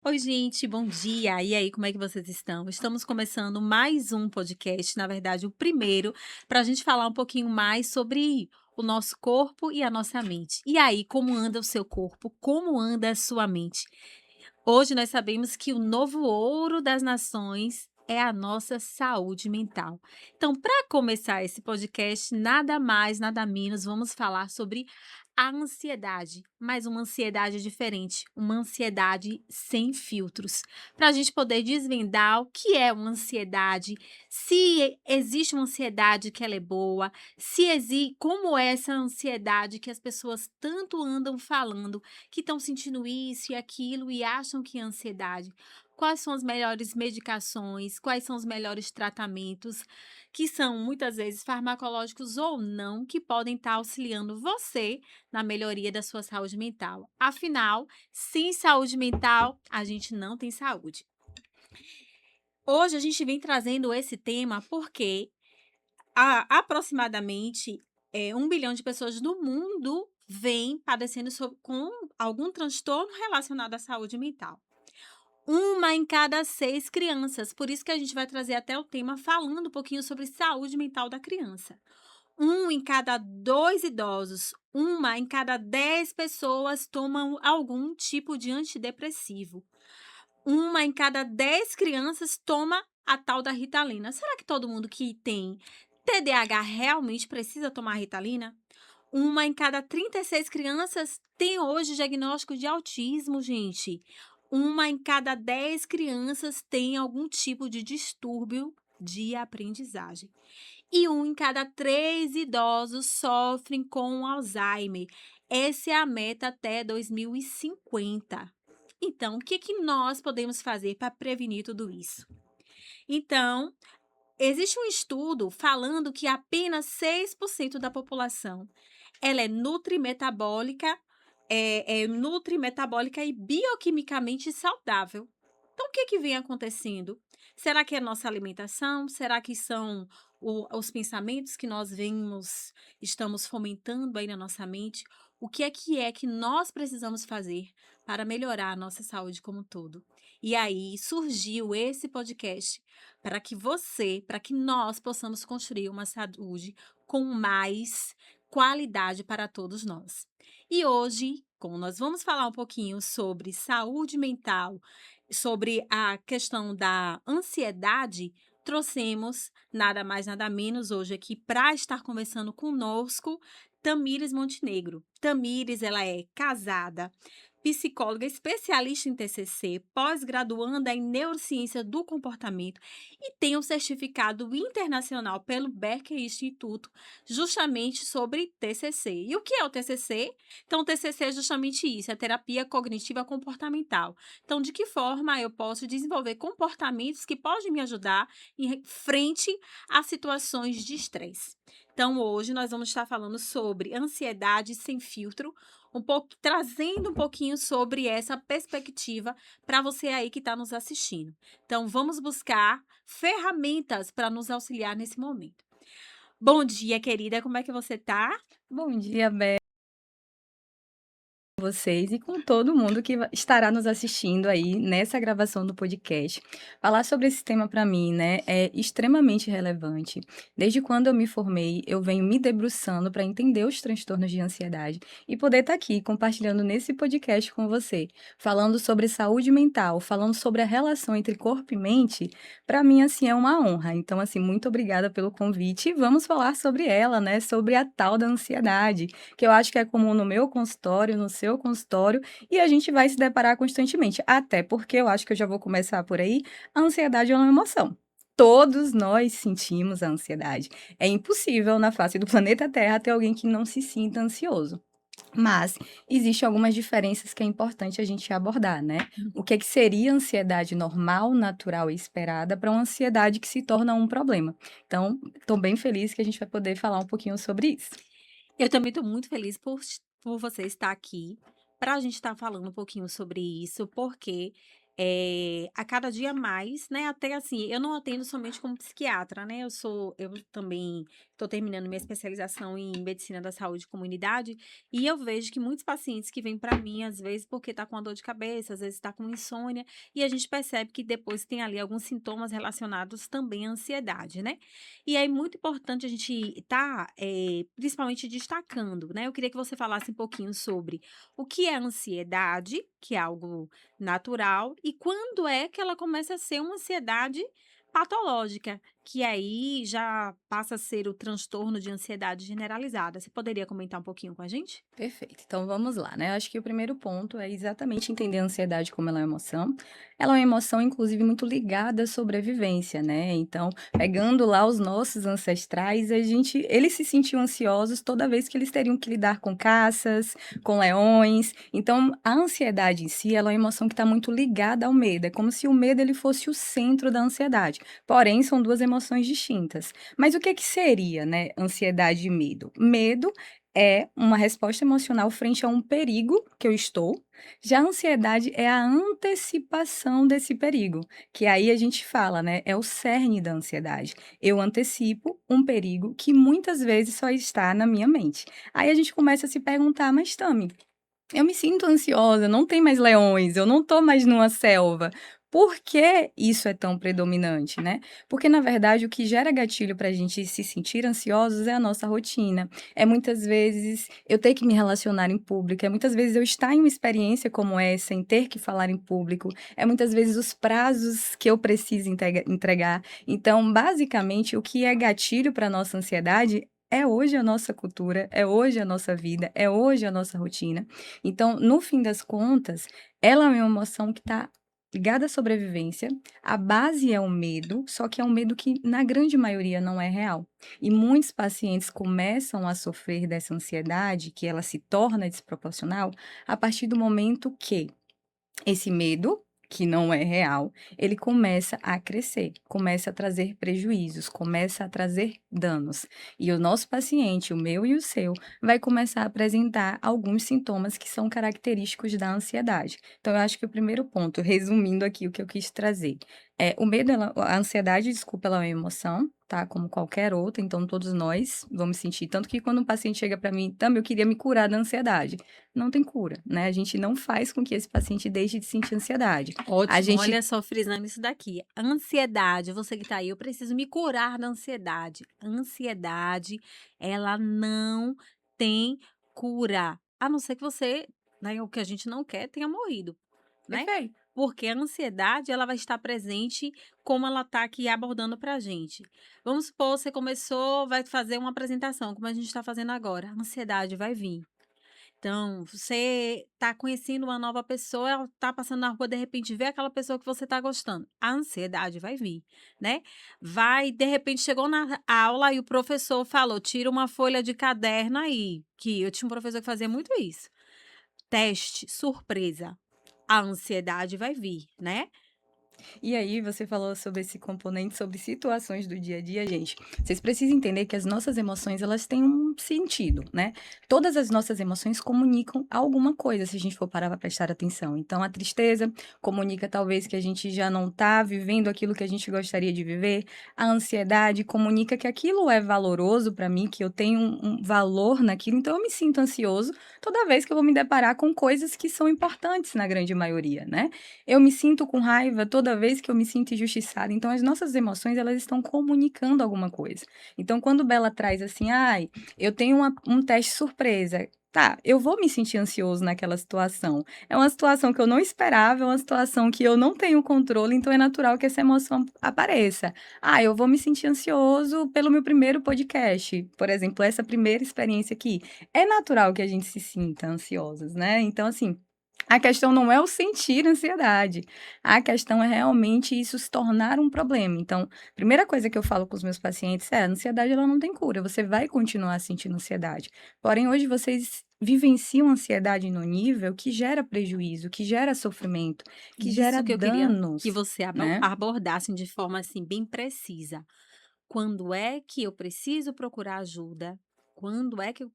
Oi, gente, bom dia. E aí, como é que vocês estão? Estamos começando mais um podcast, na verdade, o primeiro, para a gente falar um pouquinho mais sobre o nosso corpo e a nossa mente. E aí, como anda o seu corpo? Como anda a sua mente? Hoje nós sabemos que o novo ouro das nações é a nossa saúde mental. Então, para começar esse podcast, nada mais, nada menos, vamos falar sobre a ansiedade, mas uma ansiedade diferente, uma ansiedade sem filtros. Para a gente poder desvendar o que é uma ansiedade, se existe uma ansiedade que ela é boa, se existe, como é essa ansiedade que as pessoas tanto andam falando que estão sentindo isso e aquilo e acham que é ansiedade. Quais são as melhores medicações? Quais são os melhores tratamentos, que são muitas vezes farmacológicos ou não, que podem estar auxiliando você na melhoria da sua saúde mental. Afinal, sem saúde mental, a gente não tem saúde. Hoje a gente vem trazendo esse tema porque aproximadamente 1 bilhão de pessoas no mundo vêm padecendo com algum transtorno relacionado à saúde mental. Uma em cada 6 crianças, por isso que a gente vai trazer até o tema falando um pouquinho sobre saúde mental da criança. Um em cada 2 idosos, uma em cada 10 pessoas tomam algum tipo de antidepressivo. Uma em cada 10 crianças toma a tal da Ritalina. Será que todo mundo que tem TDAH realmente precisa tomar Ritalina? Uma em cada 36 crianças tem hoje diagnóstico de autismo, gente. Uma em cada 10 crianças tem algum tipo de distúrbio de aprendizagem. E um em cada 3 idosos sofrem com Alzheimer. Essa é a meta até 2050. Então, o que que nós podemos fazer para prevenir tudo isso? Então, existe um estudo falando que apenas 6% da população ela é nutrimetabólica, é nutrimetabólica e bioquimicamente saudável. Então, o que que vem acontecendo? Será que é nossa alimentação? Será que são os pensamentos que nós estamos fomentando aí na nossa mente? O que é que nós precisamos fazer para melhorar a nossa saúde como um todo? E aí surgiu esse podcast para que nós possamos construir uma saúde com mais qualidade para todos nós. E hoje, como nós vamos falar um pouquinho sobre saúde mental, sobre a questão da ansiedade, trouxemos nada mais, nada menos hoje aqui para estar conversando conosco, Tamires Montenegro. Tamires, ela é casada, psicóloga especialista em TCC, pós-graduanda em neurociência do comportamento e tem um certificado internacional pelo Berkeley Instituto justamente sobre TCC. E o que é o TCC? Então, o TCC é justamente isso, é terapia cognitiva comportamental. Então, de que forma eu posso desenvolver comportamentos que podem me ajudar em frente a situações de estresse? Então, hoje nós vamos estar falando sobre ansiedade sem filtro, um pouco trazendo um pouquinho sobre essa perspectiva para você aí que está nos assistindo. Então, vamos buscar ferramentas para nos auxiliar nesse momento. Bom dia, querida, como é que você tá? Bom dia, Beth, com vocês e com todo mundo que estará nos assistindo aí nessa gravação do podcast. Falar sobre esse tema para mim, né, é extremamente relevante. Desde quando eu me formei, eu venho me debruçando para entender os transtornos de ansiedade e poder estar aqui compartilhando nesse podcast com você, falando sobre saúde mental, falando sobre a relação entre corpo e mente. Para mim, assim, é uma honra. Então, assim, muito obrigada pelo convite e vamos falar sobre ela, né, sobre a tal da ansiedade, que eu acho que é comum no meu consultório, no seu consultório, e a gente vai se deparar constantemente. Até porque eu acho que eu já vou começar por aí, a ansiedade é uma emoção. Todos nós sentimos a ansiedade. É impossível na face do planeta Terra ter alguém que não se sinta ansioso. Mas existem algumas diferenças que é importante a gente abordar, né? O que é que seria ansiedade normal, natural e esperada para uma ansiedade que se torna um problema. Então, estou bem feliz que a gente vai poder falar um pouquinho sobre isso. Eu também estou muito feliz por você estar aqui, para a gente estar falando um pouquinho sobre isso, porque a cada dia mais, né, até assim, eu não atendo somente como psiquiatra, né, eu também estou terminando minha especialização em medicina da saúde e comunidade, e eu vejo que muitos pacientes que vêm para mim, às vezes, porque tá com uma dor de cabeça, às vezes tá com insônia, e a gente percebe que depois tem ali alguns sintomas relacionados também à ansiedade, né. E aí muito importante a gente tá, principalmente destacando, né, eu queria que você falasse um pouquinho sobre o que é ansiedade, que é algo natural, e quando é que ela começa a ser uma ansiedade patológica, que aí já passa a ser o transtorno de ansiedade generalizada. Você poderia comentar um pouquinho com a gente? Perfeito. Então vamos lá, né? Acho que o primeiro ponto é exatamente entender a ansiedade como ela é uma emoção. Ela é uma emoção, inclusive, muito ligada à sobrevivência, né? Então, pegando lá os nossos ancestrais, eles se sentiam ansiosos toda vez que eles teriam que lidar com caças, com leões. Então, a ansiedade em si, ela é uma emoção que está muito ligada ao medo. É como se o medo ele fosse o centro da ansiedade. Porém, são duas emoções distintas. Mas o que que seria, né? Ansiedade e medo? Medo é uma resposta emocional frente a um perigo que eu estou. Já a ansiedade é a antecipação desse perigo, que aí a gente fala, né, é o cerne da ansiedade. Eu antecipo um perigo que muitas vezes só está na minha mente. Aí a gente começa a se perguntar: "Mas Tami, eu me sinto ansiosa, não tem mais leões, eu não estou mais numa selva. Por que isso é tão predominante, né? Porque, na verdade, o que gera gatilho para a gente se sentir ansiosos é a nossa rotina. É muitas vezes eu ter que me relacionar em público, é muitas vezes eu estar em uma experiência como essa, em ter que falar em público, é muitas vezes os prazos que eu preciso entregar. Então, basicamente, o que é gatilho para a nossa ansiedade é hoje a nossa cultura, é hoje a nossa vida, é hoje a nossa rotina. Então, no fim das contas, ela é uma emoção que está ligada à sobrevivência, a base é o medo, só que é um medo que, na grande maioria, não é real. E muitos pacientes começam a sofrer dessa ansiedade, que ela se torna desproporcional, a partir do momento que esse medo, que não é real, ele começa a crescer, começa a trazer prejuízos, começa a trazer danos. E o nosso paciente, o meu e o seu, vai começar a apresentar alguns sintomas que são característicos da ansiedade. Então, eu acho que o primeiro ponto, resumindo aqui o que eu quis trazer, é o medo, a ansiedade, desculpa, ela é uma emoção, tá? Como qualquer outra, então todos nós vamos sentir. Tanto que quando um paciente chega para mim, também eu queria me curar da ansiedade. Não tem cura, né, a gente não faz com que esse paciente deixe de sentir ansiedade. A Ótimo, gente olha só, frisando isso daqui. Ansiedade, você que tá aí, eu preciso me curar da ansiedade. Ansiedade, ela não tem cura. A não ser que você, né, o que a gente não quer, tenha morrido, né? perfeito. Porque a ansiedade, ela vai estar presente como ela tá aqui abordando pra gente. Vamos supor, você começou, vai fazer uma apresentação, como a gente está fazendo agora. A ansiedade vai vir. Então, você tá conhecendo uma nova pessoa, ela tá passando na rua, de repente vê aquela pessoa que você tá gostando. A ansiedade vai vir, né? Vai, de repente, chegou na aula e o professor falou: tira uma folha de caderno aí. Que eu tinha um professor que fazia muito isso. Teste, surpresa. A ansiedade vai vir, né? E aí, você falou sobre esse componente, sobre situações do dia a dia, gente. Vocês precisam entender que as nossas emoções, elas têm um sentido, né? Todas as nossas emoções comunicam alguma coisa, se a gente for parar para prestar atenção. Então, a tristeza comunica talvez que a gente já não está vivendo aquilo que a gente gostaria de viver. A ansiedade comunica que aquilo é valoroso para mim, que eu tenho um valor naquilo. Então, eu me sinto ansioso toda vez que eu vou me deparar com coisas que são importantes na grande maioria, né? Eu me sinto com raiva toda vez que eu me sinto injustiçada. Então, as nossas emoções, elas estão comunicando alguma coisa. Então, quando Bela traz assim: "Ai, eu tenho um teste surpresa", tá, eu vou me sentir ansioso naquela situação. É uma situação que eu não esperava, é uma situação que eu não tenho controle, então é natural que essa emoção apareça. Ah, eu vou me sentir ansioso pelo meu primeiro podcast, por exemplo, essa primeira experiência aqui. É natural que a gente se sinta ansiosos, né. Então, assim, a questão não é o sentir ansiedade, a questão é realmente isso se tornar um problema. Então, primeira coisa que eu falo com os meus pacientes é: a ansiedade ela não tem cura, você vai continuar sentindo ansiedade. Porém, hoje vocês vivenciam ansiedade no nível que gera prejuízo, que gera sofrimento, que gera Isso que eu queria que danos, você né. abordasse de forma assim bem precisa. Quando é que eu preciso procurar ajuda? Quando é que eu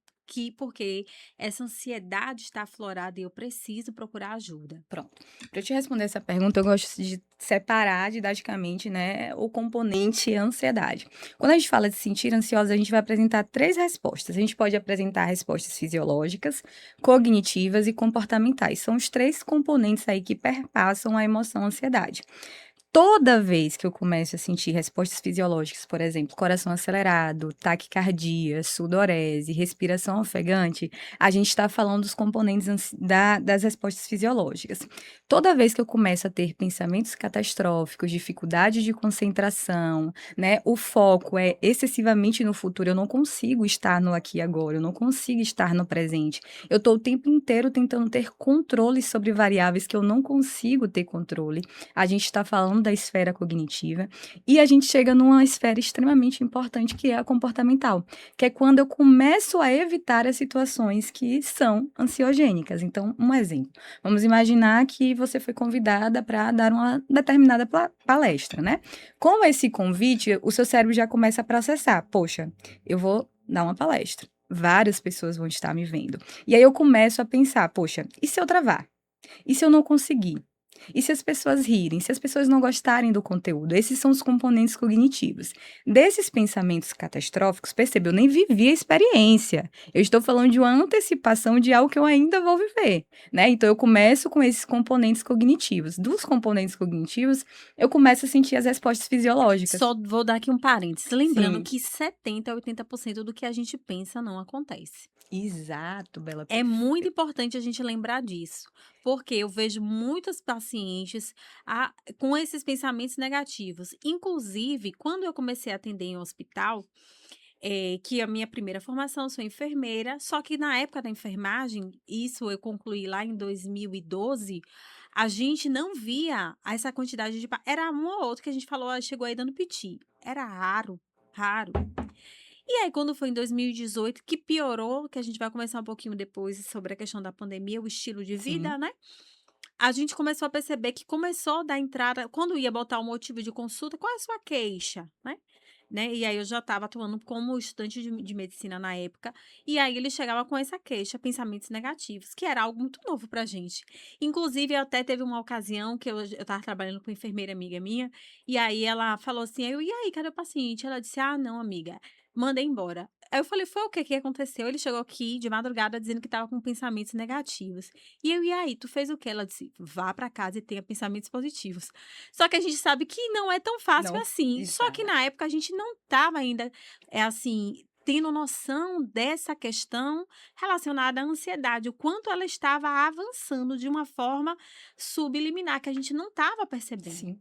porque essa ansiedade está aflorada e eu preciso procurar ajuda. Pronto. Para eu te responder essa pergunta, eu gosto de separar didaticamente, né, o componente ansiedade. Quando a gente fala de sentir ansiosa, a gente vai apresentar 3 respostas. A gente pode apresentar respostas fisiológicas, cognitivas e comportamentais. São os 3 componentes aí que perpassam a emoção ansiedade. Toda vez que eu começo a sentir respostas fisiológicas, por exemplo, coração acelerado, taquicardia, sudorese, respiração ofegante, a gente está falando dos componentes das respostas fisiológicas. Toda vez que eu começo a ter pensamentos catastróficos, dificuldade de concentração, né, o foco é excessivamente no futuro, eu não consigo estar no aqui e agora, eu não consigo estar no presente. Eu estou o tempo inteiro tentando ter controle sobre variáveis que eu não consigo ter controle. A gente está falando da esfera cognitiva e a gente chega numa esfera extremamente importante que é a comportamental, que é quando eu começo a evitar as situações que são ansiogênicas. Então, um exemplo. Vamos imaginar que você foi convidada para dar uma determinada palestra, né? Com esse convite, o seu cérebro já começa a processar. Poxa, eu vou dar uma palestra. Várias pessoas vão estar me vendo. E aí eu começo a pensar, poxa, e se eu travar? E se eu não conseguir? E se as pessoas rirem? Se as pessoas não gostarem do conteúdo? Esses são os componentes cognitivos. Desses pensamentos catastróficos, percebe, eu nem vivi a experiência. Eu estou falando de uma antecipação de algo que eu ainda vou viver, né? Então, eu começo com esses componentes cognitivos. Dos componentes cognitivos, eu começo a sentir as respostas fisiológicas. Só vou dar aqui um parênteses, lembrando Sim. que 70 a 80% do que a gente pensa não acontece. Exato, Bela. É muito importante a gente lembrar disso, porque eu vejo muitos pacientes com esses pensamentos negativos. Inclusive, quando eu comecei a atender em um hospital, que a minha primeira formação, eu sou enfermeira, só que na época da enfermagem, isso eu concluí lá em 2012, a gente não via essa quantidade de. Era um ou outro que a gente falou, "Ah, chegou aí dando piti." Era raro, raro. E aí, quando foi em 2018, que piorou, que a gente vai conversar um pouquinho depois sobre a questão da pandemia, o estilo de Sim. vida, né? A gente começou a perceber que começou a dar entrada, quando ia botar o motivo de consulta, qual é a sua queixa, né? E aí eu já estava atuando como estudante de medicina na época, e aí ele chegava com essa queixa, pensamentos negativos, que era algo muito novo pra gente. Inclusive, eu até teve uma ocasião que eu estava trabalhando com uma enfermeira amiga minha, e aí ela falou assim, e aí, cadê o paciente? Ela disse, ah, não, amiga, mandei embora. Aí eu falei, foi o que que aconteceu? Ele chegou aqui de madrugada dizendo que estava com pensamentos negativos. E aí, tu fez o quê? Ela disse, vá pra casa e tenha pensamentos positivos. Só que a gente sabe que não é tão fácil Não, assim. Só que exato. na época a gente não estava ainda, assim, tendo noção dessa questão relacionada à ansiedade, o quanto ela estava avançando de uma forma subliminar, que a gente não estava percebendo. Sim.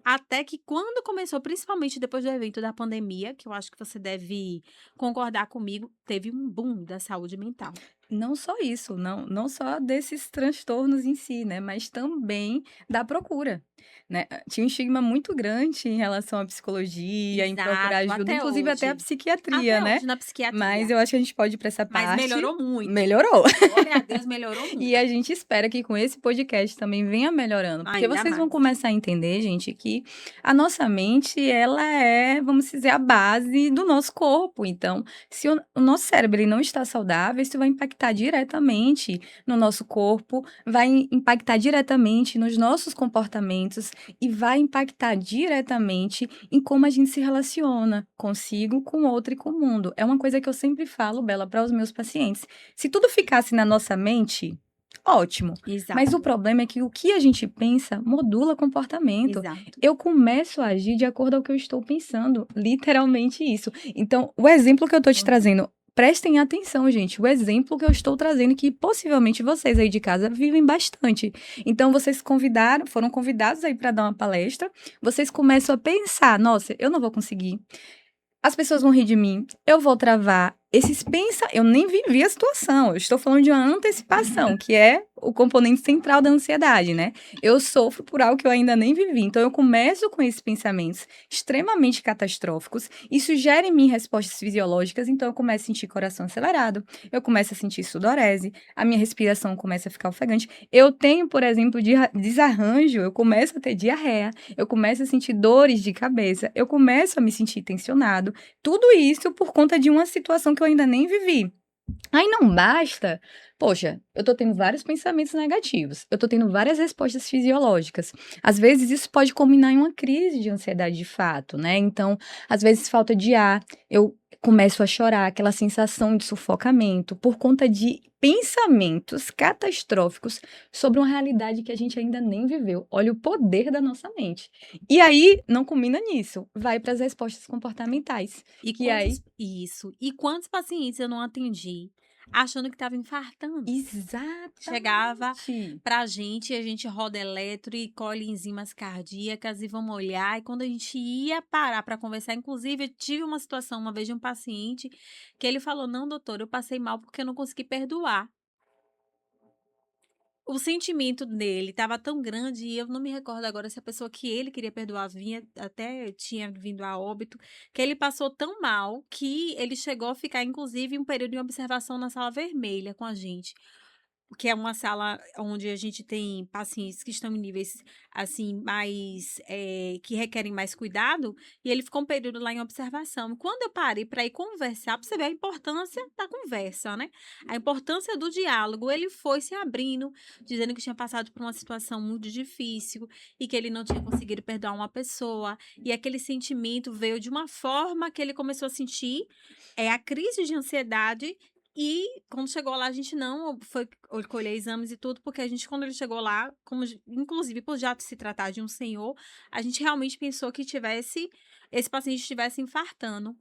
Até que quando começou, principalmente depois do evento da pandemia, que eu acho que você deve concordar comigo, teve um boom da saúde mental. Não só isso, não só desses transtornos em si, né, mas também da procura, né. Tinha um estigma muito grande em relação à psicologia, em procurar Exato, ajuda, até inclusive até a hoje. psiquiatria, Até né. hoje na Mas psiquiatria. eu acho que a gente pode ir pra essa Mas parte. melhorou muito. Melhorou. Glória a Deus, melhorou E muito. a gente espera que com esse podcast também venha melhorando, porque Ainda vocês vão mais. começar a entender, gente, que a nossa mente, ela é, vamos dizer, a base do nosso corpo. Então, se o nosso cérebro ele não está saudável, isso vai impactar diretamente no nosso corpo, vai impactar diretamente nos nossos comportamentos e vai impactar diretamente em como a gente se relaciona consigo, com o outro e com o mundo. É uma coisa que eu sempre falo, Bela, para os meus pacientes. Se tudo ficasse na nossa mente, ótimo. Mas o Exato, problema é que o que a gente pensa modula comportamento. exato. Eu começo a agir de acordo ao que eu estou pensando. Literalmente isso. Então, o exemplo que eu estou te trazendo, prestem atenção, gente. O exemplo que eu estou trazendo, que possivelmente vocês aí de casa vivem bastante. Então, vocês foram convidados aí para dar uma palestra. Vocês começam a pensar: nossa, eu não vou conseguir. As pessoas vão rir de mim, eu vou travar. Eu nem vivi a situação, eu estou falando de uma antecipação, que é o componente central da ansiedade, né? Eu sofro por algo que eu ainda nem vivi. Então, eu começo com esses pensamentos extremamente catastróficos, isso gera em mim respostas fisiológicas, então eu começo a sentir coração acelerado, eu começo a sentir sudorese, a minha respiração começa a ficar ofegante. Eu tenho, por exemplo, desarranjo, eu começo a ter diarreia, eu começo a sentir dores de cabeça, eu começo a me sentir tensionado. Tudo isso por conta de uma situação que eu ainda nem vivi. Aí não basta, poxa, eu tô tendo vários pensamentos negativos, eu tô tendo várias respostas fisiológicas. Às vezes isso pode culminar em uma crise de ansiedade de fato, né? Então, às vezes falta de ar, eu começo a chorar, aquela sensação de sufocamento por conta de pensamentos catastróficos sobre uma realidade que a gente ainda nem viveu. Olha o poder da nossa mente. E aí não culmina nisso, vai para as respostas comportamentais, E que aí quantos pacientes eu não atendi, achando que estava infartando. Chegava exatamente. pra gente, a gente roda eletro e colhe enzimas cardíacas e vamos olhar. E quando a gente ia parar para conversar, inclusive, eu tive uma situação uma vez de um paciente que ele falou: "Não, doutor, eu passei mal porque eu não consegui perdoar". O sentimento dele estava tão grande e eu não me recordo agora se a pessoa que ele queria perdoar vinha até tinha vindo a óbito, que ele passou tão mal que ele chegou a ficar, inclusive, um período em observação na sala vermelha com a gente. Que é uma sala onde a gente tem pacientes que estão em níveis, assim, mais, que requerem mais cuidado, e ele ficou um período lá em observação. Quando eu parei para ir conversar, pra você ver a importância da conversa, né, a importância do diálogo, ele foi se abrindo, dizendo que tinha passado por uma situação muito difícil e que ele não tinha conseguido perdoar uma pessoa, e aquele sentimento veio de uma forma que ele começou a sentir, a crise de ansiedade e quando chegou lá, a gente não foi colher exames e tudo, porque a gente, quando ele chegou lá, como inclusive por já se tratar de um senhor, a gente realmente pensou que esse paciente estivesse infartando.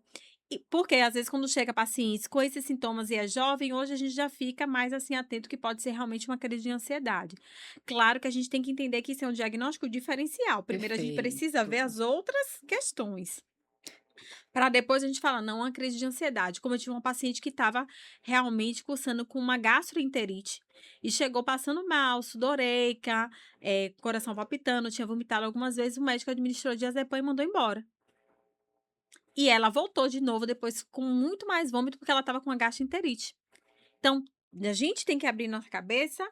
E porque às vezes quando chega pacientes com esses sintomas e é jovem, hoje a gente já fica mais assim atento que pode ser realmente uma crise de ansiedade. Claro que a gente tem que entender que isso é um diagnóstico diferencial. Primeiro a gente precisa Perfeito. ver as outras questões. Para depois a gente falar, não, uma crise de ansiedade. Como eu tive uma paciente que estava realmente cursando com uma gastroenterite e chegou passando mal, sudoreica, coração palpitando, tinha vomitado algumas vezes, o médico administrou diazepam e mandou embora. E ela voltou de novo depois com muito mais vômito, porque ela estava com uma gastroenterite. Então, a gente tem que abrir nossa cabeça,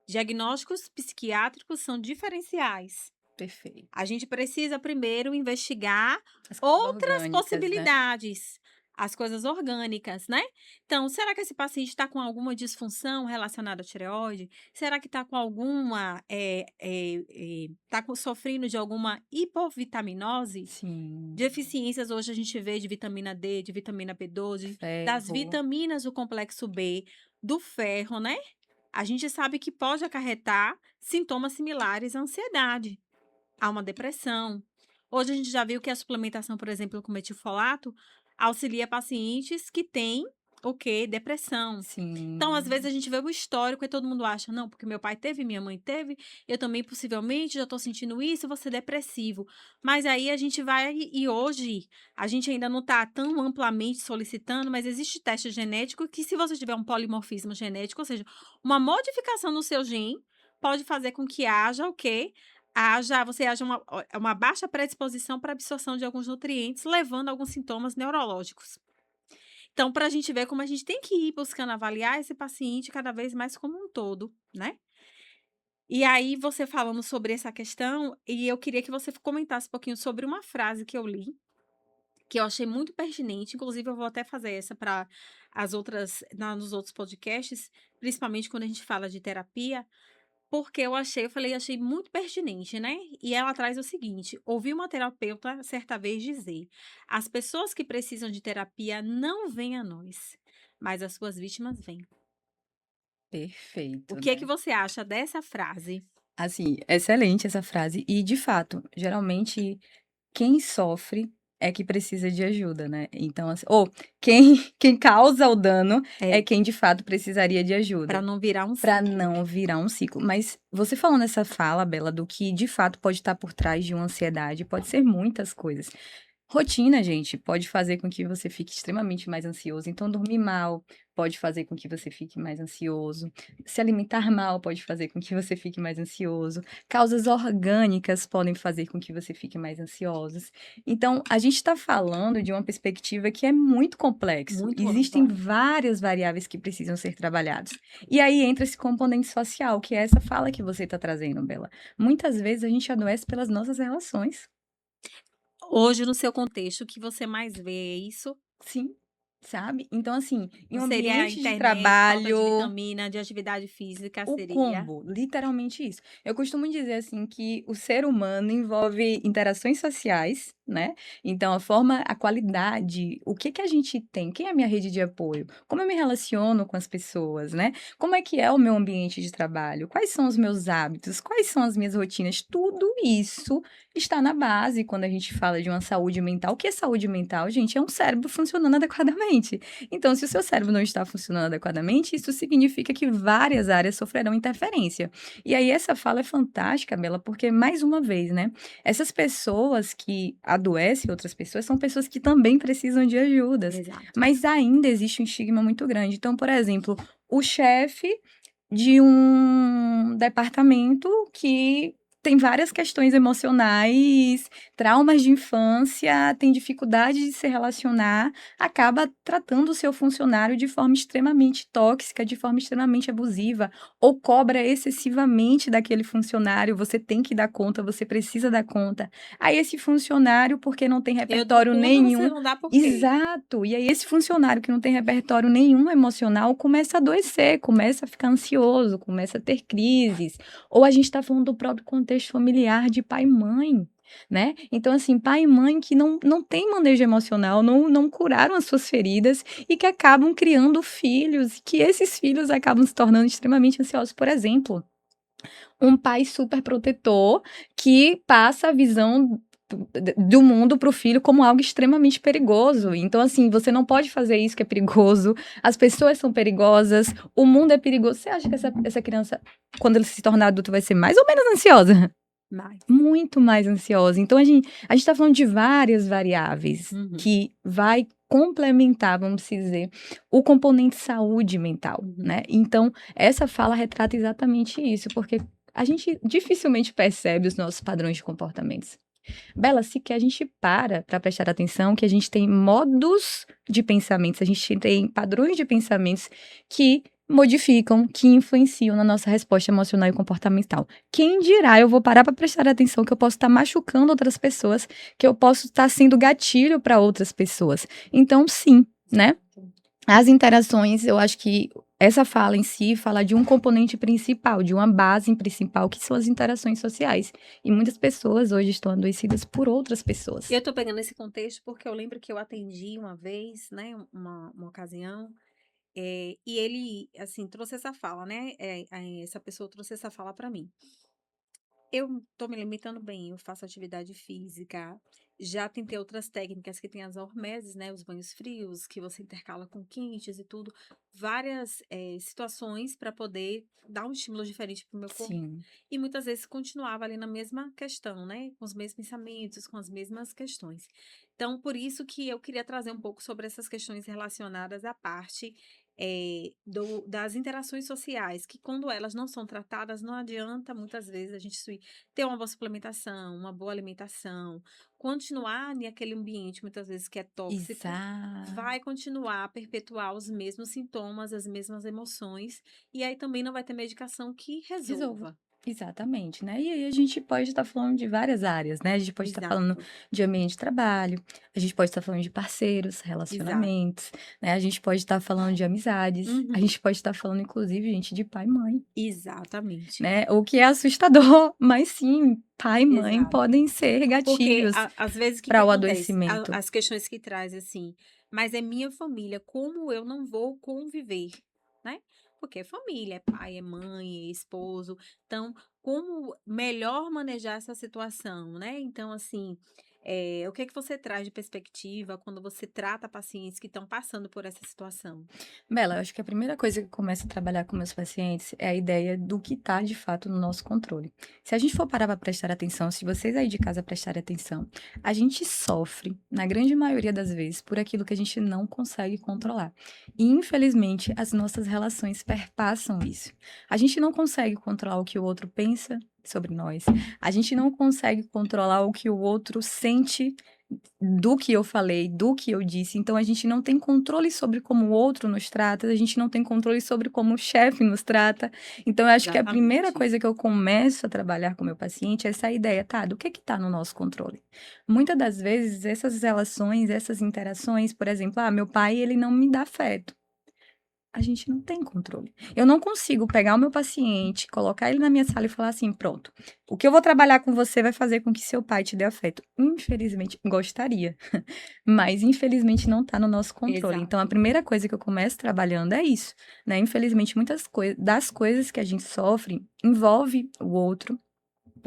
diagnósticos psiquiátricos são diferenciais. Perfeito. A gente precisa primeiro investigar As coisas outras orgânicas, né. possibilidades, as coisas orgânicas, né. Então, será que esse paciente está com alguma disfunção relacionada à tireoide? Será que está com alguma, tá sofrendo de alguma hipovitaminose? Sim, Deficiências hoje a gente vê de vitamina D, de vitamina B12, das ferro. vitaminas do complexo B, do ferro, né. A gente sabe que pode acarretar sintomas similares à ansiedade. Há uma depressão. Hoje a gente já viu que a suplementação, por exemplo, com metilfolato, auxilia pacientes que têm o quê? Depressão. Então, às vezes, Sim, a gente vê o histórico e todo mundo acha, não, porque meu pai teve, minha mãe teve, eu também possivelmente já estou sentindo isso, eu vou ser depressivo. Mas aí a gente vai, e hoje a gente ainda não está tão amplamente solicitando, mas existe teste genético que, se você tiver um polimorfismo genético, ou seja, uma modificação no seu gene, pode fazer com que haja o quê? Haja uma baixa predisposição para absorção de alguns nutrientes, levando a alguns sintomas neurológicos. Então, para a gente ver como a gente tem que ir buscando avaliar esse paciente cada vez mais como um todo, né. E aí você falando sobre essa questão, e eu queria que você comentasse um pouquinho sobre uma frase que eu li, que eu achei muito pertinente, inclusive eu vou até fazer essa para as outras nos outros podcasts, principalmente quando a gente fala de terapia, porque eu falei, achei muito pertinente, né. E ela traz o seguinte: ouvi uma terapeuta certa vez dizer: "As pessoas que precisam de terapia não vêm a nós, mas as suas vítimas vêm". O perfeito, que é que né. você acha dessa frase? Assim, excelente essa frase e, de fato, geralmente quem sofre é que precisa de ajuda, né. Então, assim ou quem causa o dano é É, quem de fato precisaria de para ajuda, não virar um para ciclo. não virar um ciclo. Mas você falando essa fala, Bela, do que de fato pode estar por trás de uma ansiedade, pode ser muitas coisas. Rotina, gente, pode fazer com que você fique extremamente mais ansioso, então dormir mal pode fazer com que você fique mais ansioso, se alimentar mal pode fazer com que você fique mais ansioso, causas orgânicas podem fazer com que você fique mais ansiosos. Então, a gente está falando de uma perspectiva que é muito complexo, Muito existem ampla. várias variáveis que precisam ser trabalhados. E aí entra esse componente social, que é essa fala que você está trazendo, Bela. Muitas vezes a gente adoece pelas nossas relações. Hoje, no seu contexto, o que você mais vê é isso? Sim. sabe? Então, assim, em Não um seria a ambiente de internet, falta de trabalho. vitamina, de atividade física, O seria? combo, literalmente isso. Eu costumo dizer, assim, que o ser humano envolve interações sociais, né, então a qualidade, o que que a gente tem, quem é a minha rede de apoio, como eu me relaciono com as pessoas, né, como é o meu ambiente de trabalho, quais são os meus hábitos, quais são as minhas rotinas, tudo isso está na base quando a gente fala de uma saúde mental. O que é saúde mental, gente? É um cérebro funcionando adequadamente. Então, se o seu cérebro não está funcionando adequadamente, isso significa que várias áreas sofrerão interferência. E aí, essa fala é fantástica, Bela, porque, mais uma vez, né? Essas pessoas que adoecem outras pessoas são pessoas que também precisam de ajudas. Exato. Mas ainda existe um estigma muito grande. Então, por exemplo, o chefe de um departamento que tem várias questões emocionais, traumas de infância, tem dificuldade de se relacionar, acaba tratando o seu funcionário de forma extremamente tóxica, de forma extremamente abusiva, ou cobra excessivamente daquele funcionário, você tem que dar conta, você precisa dar conta. Aí esse funcionário, porque não tem Eu dou repertório tudo, você nenhum. não dá por quê? Exato. E aí esse funcionário que não tem repertório nenhum emocional começa a adoecer, começa a ficar ansioso, começa a ter crises. Ou a gente está falando do próprio contexto familiar de pai e mãe, né? Então, assim, pai e mãe que não tem manejo emocional, não curaram as suas feridas e que acabam criando filhos, que esses filhos acabam se tornando extremamente ansiosos. Por exemplo, um pai super protetor que passa a visão do mundo para o filho como algo extremamente perigoso. Então, assim, você não pode fazer isso que é perigoso, as pessoas são perigosas, o mundo é perigoso. Você acha que essa criança, quando ele se tornar adulto, vai ser mais ou menos ansiosa? Mais. Muito mais ansiosa. Então, a gente tá falando de várias variáveis Uhum. que vai complementar, vamos dizer, o componente saúde mental, Uhum. né? Então, essa fala retrata exatamente isso, porque a gente dificilmente percebe os nossos padrões de comportamentos. Bela, sequer a gente para prestar atenção que a gente tem modos de pensamentos, a gente tem padrões de pensamentos que modificam, que influenciam na nossa resposta emocional e comportamental. Quem dirá, eu vou parar para prestar atenção que eu posso estar machucando outras pessoas, que eu posso estar sendo gatilho para outras pessoas. Então, sim, né? As interações, eu acho que essa fala em si fala de um componente principal, de uma base principal, que são as interações sociais. E muitas pessoas hoje estão adoecidas por outras pessoas. Eu tô pegando esse contexto porque eu lembro que eu atendi uma vez, né, uma ocasião, e ele, assim, trouxe essa fala, né, essa pessoa trouxe essa fala para mim. Eu tô me alimentando bem, eu faço atividade física, já tentei outras técnicas que tem as hormeses, né, os banhos frios, que você intercala com quentes e tudo, várias situações para poder dar um estímulo diferente para o meu corpo. Sim. E muitas vezes continuava ali na mesma questão, né, com os mesmos pensamentos, com as mesmas questões. Então, por isso que eu queria trazer um pouco sobre essas questões relacionadas à parte das interações sociais, que quando elas não são tratadas, não adianta muitas vezes a gente ter uma boa suplementação, uma boa alimentação, continuar naquele ambiente muitas vezes que é tóxico, Exato. vai continuar a perpetuar os mesmos sintomas, as mesmas emoções, e aí também não vai ter medicação que Resolva. resolva. Exatamente, né? E aí a gente pode estar falando de várias áreas, né? A gente pode estar falando Exato, de ambiente de trabalho, a gente pode estar falando de parceiros, exato. relacionamentos, né? A gente pode estar falando de amizades, a Uhum, gente pode estar falando, inclusive, gente, de pai e mãe, exatamente. né? O que é assustador, mas sim, pai e mãe Exato. podem ser Porque gatilhos às vezes o que que para o acontece? adoecimento. As questões que traz assim, mas é minha família, como eu não vou conviver, né? Porque é família, é pai, é mãe, é esposo. Então, como melhor manejar essa situação, né? Então, assim, o que é que você traz de perspectiva quando você trata pacientes que estão passando por essa situação? Bela, eu acho que a primeira coisa que eu começo a trabalhar com meus pacientes é a ideia do que está de fato no nosso controle. Se a gente for parar para prestar atenção, se vocês aí de casa prestarem atenção, a gente sofre, na grande maioria das vezes, por aquilo que a gente não consegue controlar. E, infelizmente, as nossas relações perpassam isso. A gente não consegue controlar o que o outro pensa sobre nós, a gente não consegue controlar o que o outro sente do que eu falei, do que eu disse. Então a gente não tem controle sobre como o outro nos trata, a gente não tem controle sobre como o chefe nos trata. Então eu acho que a primeira Exatamente. coisa que eu começo a trabalhar com o meu paciente é essa ideia, tá, do que está no nosso controle? Muitas das vezes essas relações, essas interações, por exemplo, meu pai ele não me dá afeto. A gente não tem controle. Eu não consigo pegar o meu paciente, colocar ele na minha sala e falar assim: pronto, o que eu vou trabalhar com você vai fazer com que seu pai te dê afeto. Infelizmente, gostaria, mas infelizmente não está no nosso controle. Então, a Exato. primeira coisa que eu começo trabalhando é isso, né? Infelizmente, muitas das coisas que a gente sofre envolve o outro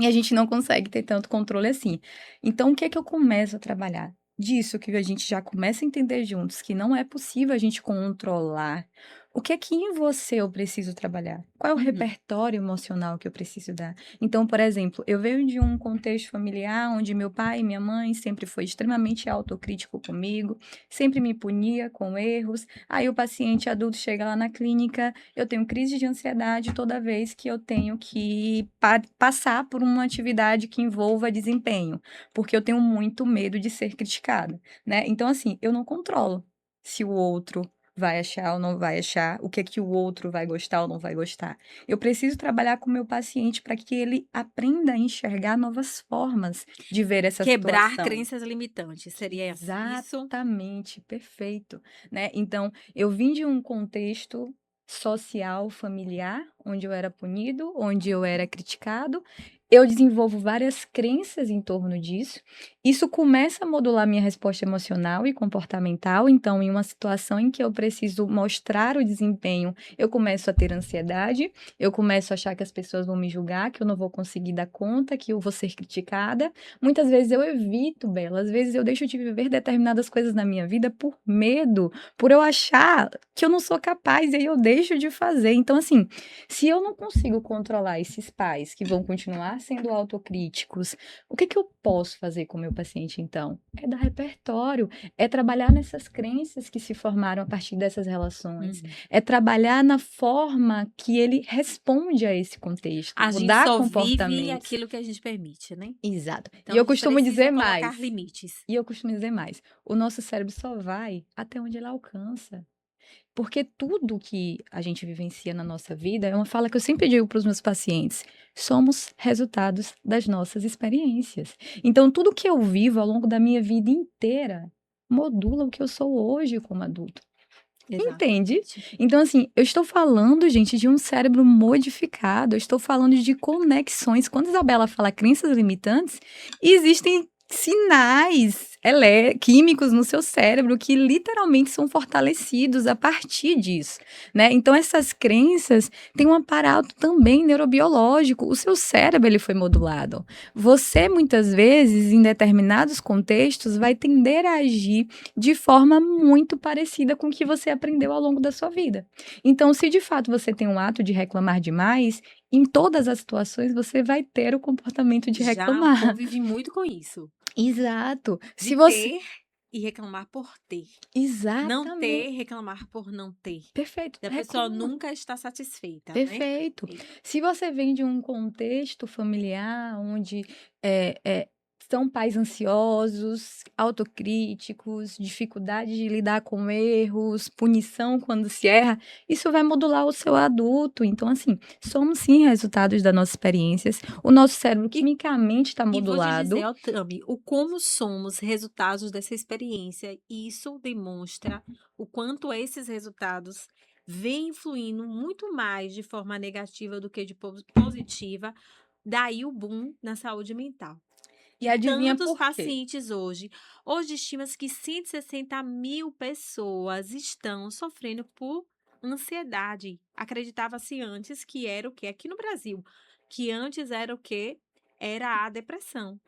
e a gente não consegue ter tanto controle assim. Então, o que é que eu começo a trabalhar? Disso que a gente já começa a entender juntos, que não é possível a gente controlar. O que é que em você eu preciso trabalhar? Qual é o Uhum. repertório emocional que eu preciso dar? Então, por exemplo, eu venho de um contexto familiar onde meu pai e minha mãe sempre foi extremamente autocrítico comigo, sempre me punia com erros. Aí o paciente adulto chega lá na clínica, eu tenho crise de ansiedade toda vez que eu tenho que passar por uma atividade que envolva desempenho, porque eu tenho muito medo de ser criticada, né? Então, assim, eu não controlo se o outro vai achar ou não vai achar, o que é que o outro vai gostar ou não vai gostar. Eu preciso trabalhar com o meu paciente para que ele aprenda a enxergar novas formas de ver essa Quebrar situação. crenças limitantes, seria isso? Exatamente, perfeito, né. Então, eu vim de um contexto social, familiar, onde eu era punido, onde eu era criticado, eu desenvolvo várias crenças em torno disso, isso começa a modular minha resposta emocional e comportamental, então em uma situação em que eu preciso mostrar o desempenho, eu começo a ter ansiedade, eu começo a achar que as pessoas vão me julgar, que eu não vou conseguir dar conta, que eu vou ser criticada. Muitas vezes eu evito, Bela, às vezes eu deixo de viver determinadas coisas na minha vida por medo, por eu achar que eu não sou capaz, e aí eu deixo de fazer. Então, assim, se eu não consigo controlar esses pais que vão continuar sendo autocríticos, o que que eu posso fazer com o meu paciente então? É dar repertório, é trabalhar nessas crenças que se formaram a partir dessas relações, Uhum. é trabalhar na forma que ele responde a esse contexto, A gente mudar só vive comportamentos. aquilo que a gente permite, né. Exato. E Então a eu gente costumo precisa dizer colocar mais, limites. o nosso cérebro só vai até onde ele alcança. Porque tudo que a gente vivencia na nossa vida é uma fala que eu sempre digo para os meus pacientes: somos resultados das nossas experiências. Então, tudo que eu vivo ao longo da minha vida inteira modula o que eu sou hoje como adulto. Entende? Exatamente. Então, assim, eu estou falando, gente, de um cérebro modificado, eu estou falando de conexões. Quando a Isabela fala crenças limitantes, existem sinais químicos no seu cérebro que literalmente são fortalecidos a partir disso, né? Então, essas crenças têm um aparato também neurobiológico. O seu cérebro ele foi modulado. Você, muitas vezes, em determinados contextos, vai tender a agir de forma muito parecida com o que você aprendeu ao longo da sua vida. Então, se de fato você tem um ato de reclamar demais, em todas as situações você vai ter o comportamento de Já reclamar. convivi muito com isso, Exato. de Se você ter e reclamar por ter. Não ter, exatamente. reclamar por não ter. Perfeito. E a pessoa Reclama. nunca está satisfeita, né. Perfeito. E Se você vem de um contexto familiar onde, são pais ansiosos, autocríticos, dificuldade de lidar com erros, punição quando se erra, isso vai modular o seu adulto. Então, assim, somos sim resultados das nossas experiências. O nosso cérebro e quimicamente está e vou te dizer, modulado. ó, Tami, o como somos resultados dessa experiência, isso demonstra o quanto esses resultados vêm influindo muito mais de forma negativa do que de positiva, daí o boom na saúde mental. E E adivinha tantos por quê? pacientes hoje estima-se que 160.000 pessoas estão sofrendo por ansiedade. Acreditava-se antes que era o quê? Aqui no Brasil, que antes era o quê? Era a depressão.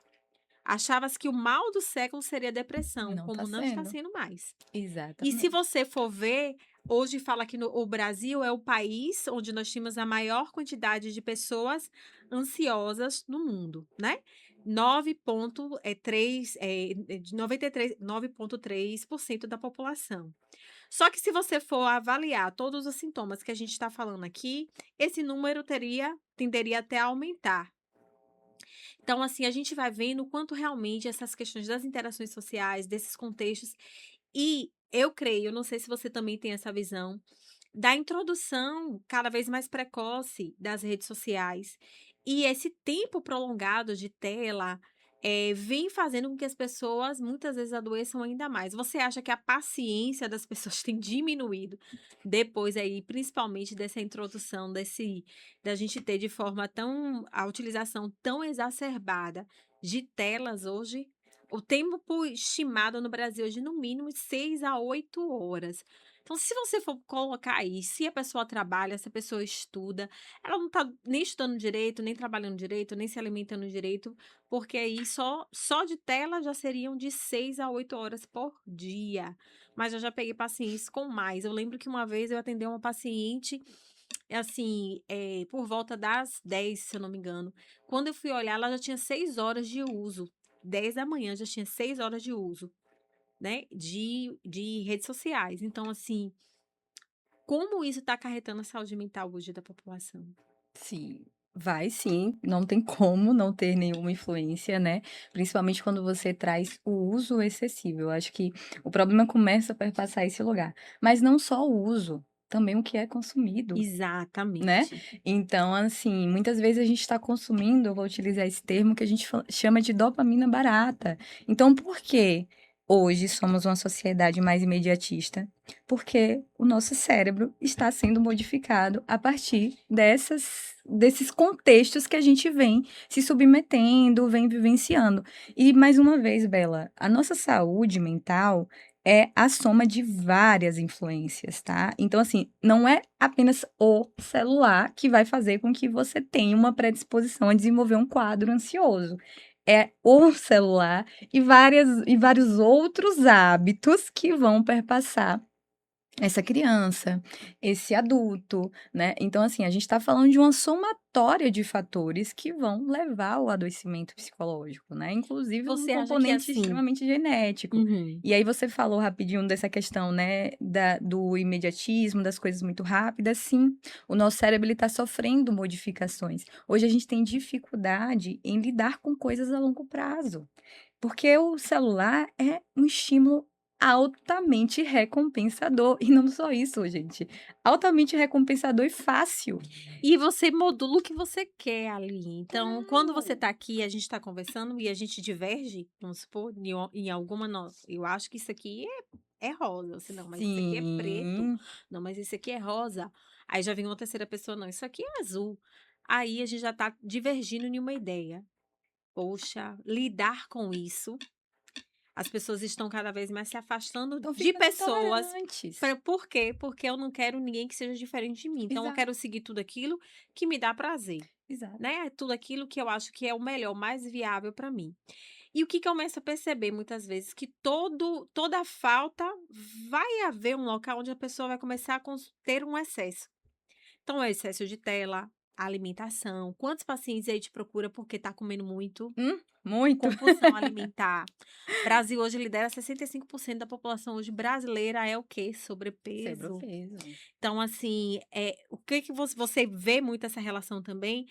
Achava-se que o mal do século seria a depressão, Não está como não está sendo. sendo mais. E se Exatamente. você for ver, hoje fala que o Brasil é o país onde nós temos a maior quantidade de pessoas ansiosas no mundo, né? 9,3, de 93, 9,3% da população. Só que se você for avaliar todos os sintomas que a gente está falando aqui, esse número tenderia até a aumentar. Então, assim, a gente vai vendo o quanto realmente essas questões das interações sociais, desses contextos, e eu creio, não sei se você também tem essa visão, da introdução cada vez mais precoce das redes sociais. E esse tempo prolongado de tela, vem fazendo com que as pessoas muitas vezes adoeçam ainda mais. Você acha que a paciência das pessoas tem diminuído depois aí, principalmente dessa introdução da gente ter de forma tão a utilização tão exacerbada de telas hoje? O tempo estimado no Brasil hoje, no mínimo 6 a 8 horas. Então, se você for colocar aí, se a pessoa trabalha, se a pessoa estuda, ela não tá nem estudando direito, nem trabalhando direito, nem se alimentando direito, porque aí só de tela já seriam de 6 a 8 horas por dia. Mas eu já peguei pacientes com mais. Eu lembro que uma vez eu atendi uma paciente, assim, por volta das 10, se eu não me engano. Quando eu fui olhar, ela já tinha 6 horas de uso. 10 da manhã já tinha 6 horas de uso, né, de redes sociais. Então, assim, como isso está acarretando a saúde mental hoje da população? Sim, vai sim, não tem como não ter nenhuma influência, né, principalmente quando você traz o uso excessivo, eu acho que o problema começa a perpassar esse lugar. Mas não só o uso, também o que é consumido. Né? Exatamente. Então, assim, muitas vezes a gente está consumindo, eu vou utilizar esse termo que a gente chama de dopamina barata. Então, por que hoje somos uma sociedade mais imediatista? Porque o nosso cérebro está sendo modificado a partir desses contextos que a gente vem se submetendo, vem vivenciando. E, mais uma vez, Bela, a nossa saúde mental é a soma de várias influências, tá? Então, assim, não é apenas o celular que vai fazer com que você tenha uma predisposição a desenvolver um quadro ansioso. É o celular e vários outros hábitos que vão perpassar essa criança, esse adulto, né. Então, assim, a gente está falando de uma somatória de fatores que vão levar ao adoecimento psicológico, né, inclusive um Você acha que é componente assim. extremamente genético. Uhum. E aí você falou rapidinho dessa questão, né, do imediatismo, das coisas muito rápidas. Sim, o nosso cérebro ele está sofrendo modificações. Hoje a gente tem dificuldade em lidar com coisas a longo prazo. Porque o celular é um estímulo altamente recompensador. E não só isso, gente, altamente recompensador e fácil. E você modula o que você quer ali. Então, quando você Claro. está aqui, a gente está conversando e a gente diverge, vamos supor, em alguma eu acho que isso aqui é rosa. Você, não, mas isso aqui é preto. Sim. Não, mas isso aqui é rosa. Aí já vem uma terceira pessoa, não, isso aqui é azul. Aí a gente já está divergindo em uma ideia. Poxa, lidar com isso, as pessoas estão cada vez mais se afastando Estão de ficando pessoas. intolerantes. Por quê? Porque eu não quero ninguém que seja diferente de mim. Então eu Exato, quero seguir tudo aquilo que me dá prazer, exato. né? Tudo aquilo que eu acho que é o melhor, mais viável para mim. E o que eu começo a perceber muitas vezes que toda falta vai haver um local onde a pessoa vai começar a ter um excesso. Então é excesso de tela, alimentação. Quantos pacientes aí te procura porque tá comendo muito? Muito. Compulsão alimentar. Brasil hoje lidera 65% da população hoje brasileira é o quê? Sobrepeso. Sobrepeso. Então, assim, o que que você vê muito essa relação também?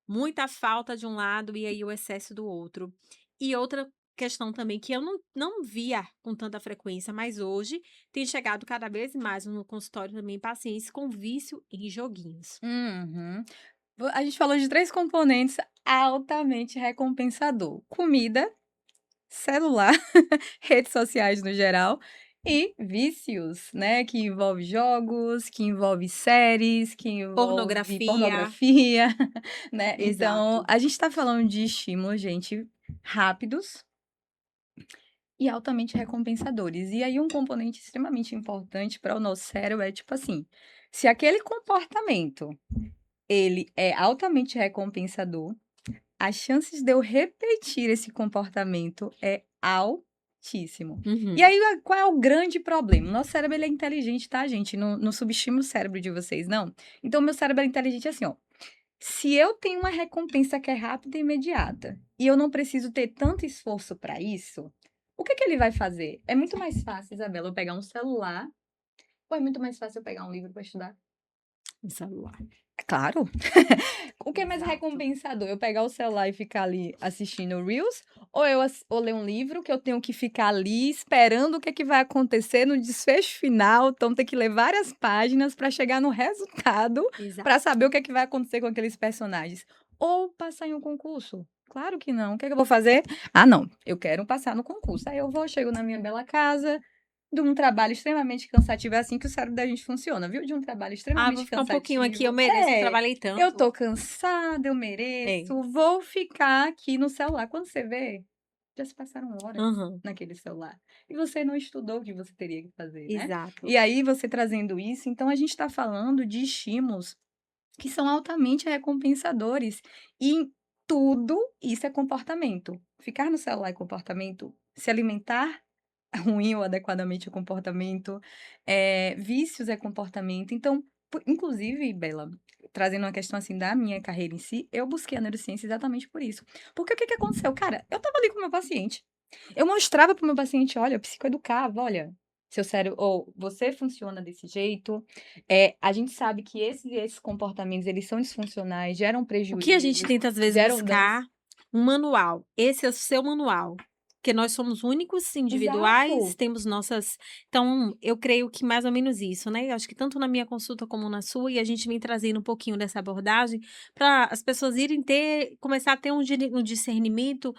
Muita falta de um lado e aí o excesso do outro. E outra questão também que eu não via com tanta frequência, mas hoje tem chegado cada vez mais no consultório também pacientes com vício em joguinhos. Uhum. A gente falou de 3 componentes altamente recompensador: comida, celular, redes sociais no geral e vícios, né, que envolve jogos, que envolve séries, que envolve Pornografia, pornografia, né. Então, exato. a gente está falando de estímulos, gente, rápidos e altamente recompensadores. E aí um componente extremamente importante para o nosso cérebro é tipo assim, se aquele comportamento, ele é altamente recompensador, as chances de eu repetir esse comportamento é altíssimo. E Uhum. aí, qual é o grande problema? O nosso cérebro ele é inteligente, tá, gente? Não subestima o cérebro de vocês, não. Então, meu cérebro é inteligente assim, ó. Se eu tenho uma recompensa que é rápida e imediata, e eu não preciso ter tanto esforço para isso, o que que ele vai fazer? É muito mais fácil, Isabela, eu pegar um celular, ou é muito mais fácil eu pegar um livro para estudar? No celular. Claro. O que é mais Exato. recompensador? Eu pegar o celular e ficar ali assistindo reels, ou ou ler um livro que eu tenho que ficar ali esperando o que é que vai acontecer no desfecho final, então ter que ler várias páginas para chegar no resultado, para Exato. saber o que é que vai acontecer com aqueles personagens. Ou passar em um concurso? Claro que não. O que é que eu vou fazer? Ah, não, eu quero passar no concurso. Aí eu vou, chego na minha bela casa, de um trabalho extremamente cansativo, é assim que o cérebro da gente funciona, viu? De um trabalho "Ah, vou extremamente ficar um pouquinho aqui, eu cansativo. mereço, eu É, trabalhei eu tanto". tô cansada, eu É. mereço, vou ficar aqui no celular. Quando você vê, já se passaram horas Aham. naquele celular. E você não estudou o que você teria que fazer, né? Exato. E aí, você trazendo isso, então a gente está falando de estímulos que são altamente recompensadores. E em tudo isso é comportamento. Ficar no celular é comportamento, se alimentar ruim ou adequadamente é comportamento, vícios é comportamento. Então, inclusive, Bela, trazendo uma questão assim da minha carreira em si, eu busquei a neurociência exatamente por isso. Porque o que que aconteceu? Cara, eu estava ali com o meu paciente, eu mostrava para o meu paciente, olha, eu psicoeducava, olha, seu cérebro, ou você funciona desse jeito, a gente sabe que esses comportamentos, eles são disfuncionais, geram O que a gente prejuízos, tenta às vezes geram danos. buscar um manual, esse é o seu manual, porque nós somos únicos, individuais, Exato. temos nossas então, eu creio que mais ou menos isso, né, eu acho que tanto na minha consulta como na sua, e a gente vem trazendo um pouquinho dessa abordagem, para as pessoas irem começar a ter um discernimento,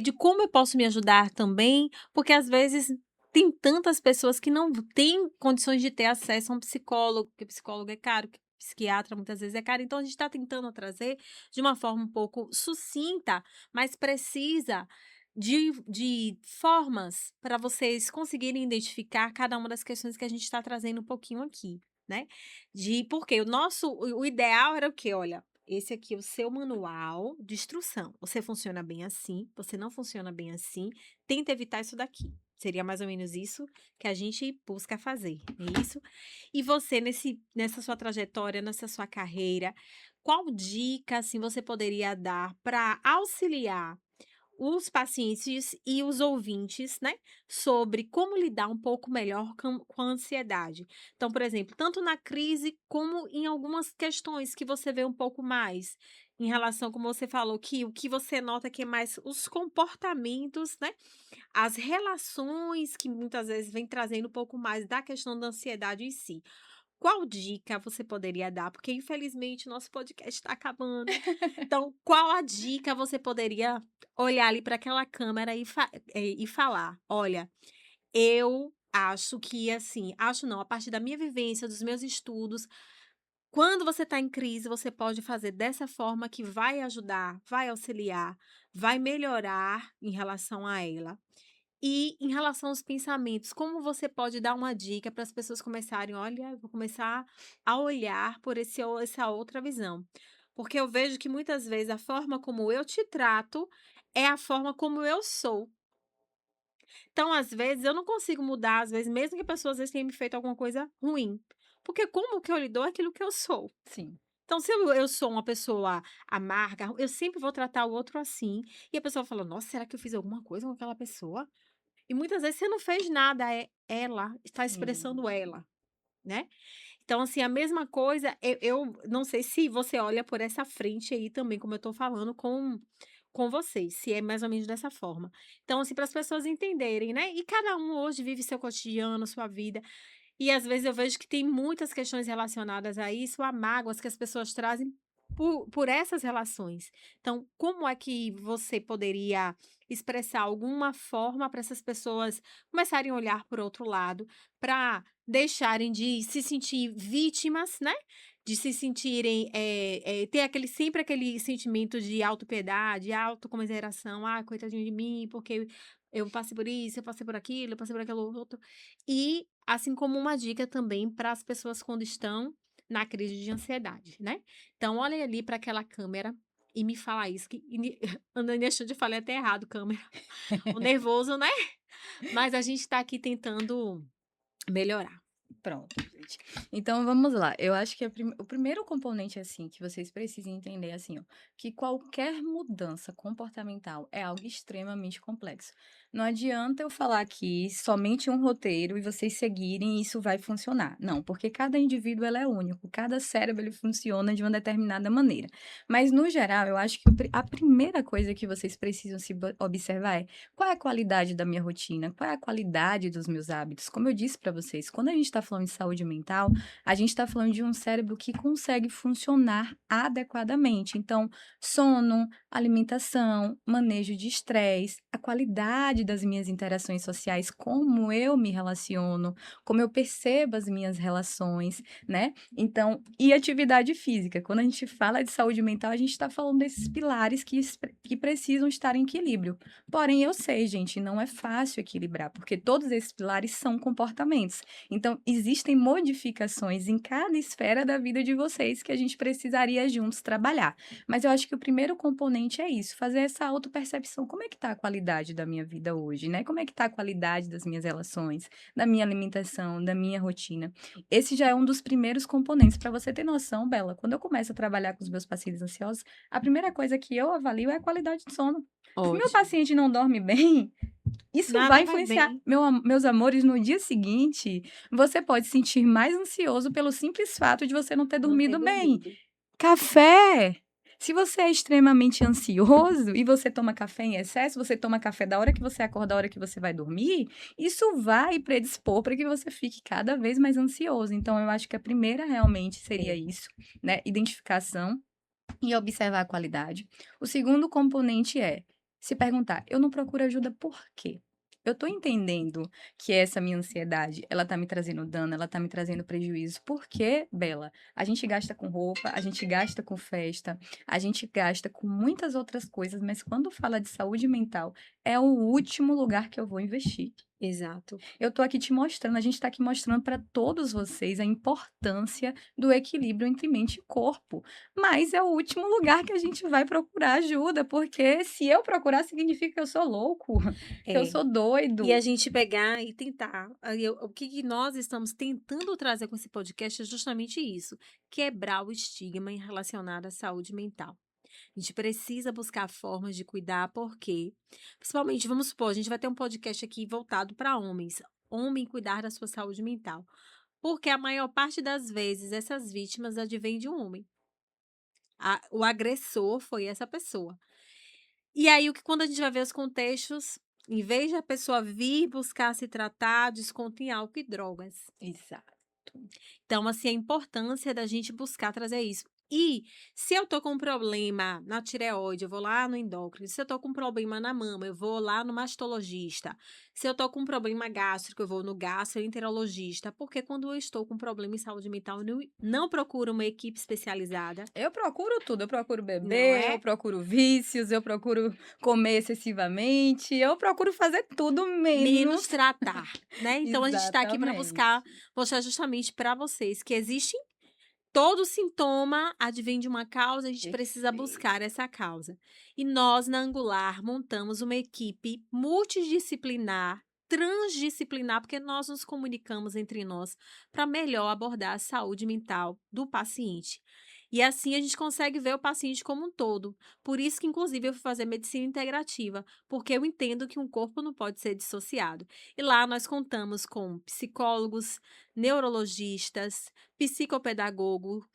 de como eu posso me ajudar também, porque às vezes tem tantas pessoas que não têm condições de ter acesso a um psicólogo, porque psicólogo é caro, que psiquiatra muitas vezes é caro, então a gente está tentando trazer de uma forma um pouco sucinta, mas precisa de formas para vocês conseguirem identificar cada uma das questões que a gente está trazendo um pouquinho aqui, né? Porque o ideal era o quê? Olha, esse aqui é o seu manual de instrução. Você funciona bem assim, você não funciona bem assim, tenta evitar isso daqui. Seria mais ou menos isso que a gente busca fazer, é isso? E você nessa sua trajetória, nessa sua carreira, qual dica, assim, você poderia dar para auxiliar os pacientes e os ouvintes, né, sobre como lidar um pouco melhor com a ansiedade? Então, por exemplo, tanto na crise como em algumas questões que você vê um pouco mais, em relação como você falou, que o que você nota que é mais os comportamentos, né, as relações que muitas vezes vem trazendo um pouco mais da questão da ansiedade em si. Qual dica você poderia dar? Porque infelizmente o nosso podcast está acabando. Então, qual a dica você poderia olhar ali para aquela câmera e falar: "Olha, eu acho que assim", acho não, a partir da minha vivência, dos meus estudos, quando você está em crise, você pode fazer dessa forma que vai ajudar, vai auxiliar, vai melhorar em relação a ela. E em relação aos pensamentos, como você pode dar uma dica para as pessoas começarem: "Olha, eu vou começar a olhar por essa outra visão". Porque eu vejo que muitas vezes a forma como eu te trato é a forma como eu sou. Então, às vezes, eu não consigo mudar, às vezes, mesmo que a pessoa às vezes tenha me feito alguma coisa ruim, porque como que eu lido é aquilo que eu sou. Sim. Então, se eu sou uma pessoa amarga, eu sempre vou tratar o outro assim, e a pessoa fala: "Nossa, será que eu fiz alguma coisa com aquela pessoa?". E muitas vezes você não fez nada, é ela, está Sim. expressando ela, né. Então, assim, a mesma coisa, eu não sei se você olha por essa frente aí também, como eu estou falando com vocês, se é mais ou menos dessa forma. Então, assim, para as pessoas entenderem, né, e cada um hoje vive seu cotidiano, sua vida, e às vezes eu vejo que tem muitas questões relacionadas a isso, a mágoas que as pessoas trazem por essas relações. Então, como é que você poderia expressar alguma forma para essas pessoas começarem a olhar por outro lado, para deixarem de se sentir vítimas, né? De se sentirem, ter sempre aquele sentimento de autopiedade, autocomiseração, ah, coitadinho de mim, porque eu passei por isso, eu passei por aquilo, eu passei por aquilo outro. E, assim como uma dica também para as pessoas quando estão na crise de ansiedade, né. Então olhem ali para aquela câmera e me fala isso que a Dani achou de falei até errado câmera, o nervoso, né, mas a gente está aqui tentando melhorar. Pronto. gente. Então vamos lá. Eu acho que o primeiro componente, assim, que vocês precisam entender, assim, ó, que qualquer mudança comportamental é algo extremamente complexo. Não adianta eu falar aqui somente um roteiro e vocês seguirem e isso vai funcionar. Não, porque cada indivíduo ela é único, cada cérebro ele funciona de uma determinada maneira. Mas, no geral, eu acho que a primeira coisa que vocês precisam observar é qual é a qualidade da minha rotina, qual é a qualidade dos meus hábitos. Como eu disse para vocês, quando a gente está falando de saúde mental, a gente está falando de um cérebro que consegue funcionar adequadamente. Então, sono, alimentação, manejo de estresse, a qualidade das minhas interações sociais, como eu me relaciono, como eu percebo as minhas relações, né? Então, e atividade física. Quando a gente fala de saúde mental, a gente está falando desses pilares que precisam estar em equilíbrio. Porém, eu sei, gente, não é fácil equilibrar, porque todos esses pilares são comportamentos. Então, existem modificações em cada esfera da vida de vocês que a gente precisaria juntos trabalhar. Mas eu acho que o primeiro componente é isso, fazer essa autopercepção. Como é que está a qualidade da minha vida hoje, né? Como é que está a qualidade das minhas relações, da minha alimentação, da minha rotina? Esse já é um dos primeiros componentes. Para você ter noção, Bela, quando eu começo a trabalhar com os meus pacientes ansiosos, a primeira coisa que eu avalio é a qualidade de sono. Se meu Ótimo. paciente não dorme bem, isso vai Nada vai influenciar. bem. Meus amores, no dia seguinte, você pode se sentir mais ansioso pelo simples fato de você não ter Não ter dormido bem. dormido. Café! Se você é extremamente ansioso e você toma café em excesso, você toma café da hora que você acorda, da hora que você vai dormir, isso vai predispor para que você fique cada vez mais ansioso. Então, eu acho que a primeira realmente seria É. isso, né? Identificação e observar a qualidade. O segundo componente é se perguntar: eu não procuro ajuda por quê? Eu estou entendendo que essa minha ansiedade, ela tá me trazendo dano, ela tá me trazendo prejuízo. Por quê, Bela? A gente gasta com roupa, a gente gasta com festa, a gente gasta com muitas outras coisas, mas quando fala de saúde mental, é o último lugar que eu vou investir. Exato. Eu tô aqui te mostrando, a gente tá aqui mostrando para todos vocês a importância do equilíbrio entre mente e corpo. Mas é o último lugar que a gente vai procurar ajuda, porque se eu procurar significa que eu sou louco, que eu É. sou E a doido. gente pegar e tentar. O que nós estamos tentando trazer com esse podcast é justamente isso: quebrar o estigma em relacionado à saúde mental. A gente precisa buscar formas de cuidar, porque, principalmente, vamos supor, a gente vai ter um podcast aqui voltado para homens. Homem cuidar da sua saúde mental. Porque a maior parte das vezes essas vítimas advêm de um homem. O agressor foi essa pessoa. E aí, quando a gente vai ver os contextos, em vez de a pessoa vir buscar se tratar, desconta em álcool e drogas. Exato. Então, assim, a importância da gente buscar trazer isso. E se eu tô com um problema na tireoide, eu vou lá no endócrino. Se eu tô com um problema na mama, eu vou lá no mastologista. Se eu tô com um problema gástrico, eu vou no gastroenterologista. Porque quando eu estou com problema em saúde mental, eu não procuro uma equipe especializada, Eu procuro tudo, eu procuro não beber, eu é? procuro vícios, eu procuro comer excessivamente, eu procuro fazer tudo Menos menos. tratar, né? Então, a gente está aqui para Exatamente. buscar mostrar justamente para vocês que existe. Todo sintoma advém de uma causa, a gente precisa Perfeito. buscar essa causa. E nós, na Angular, montamos uma equipe multidisciplinar, transdisciplinar, porque nós nos comunicamos entre nós para melhor abordar a saúde mental do paciente. E assim a gente consegue ver o paciente como um todo. Por isso que, inclusive, eu fui fazer medicina integrativa, porque eu entendo que um corpo não pode ser dissociado. E lá nós contamos com psicólogos, neurologistas, psicopedagogo,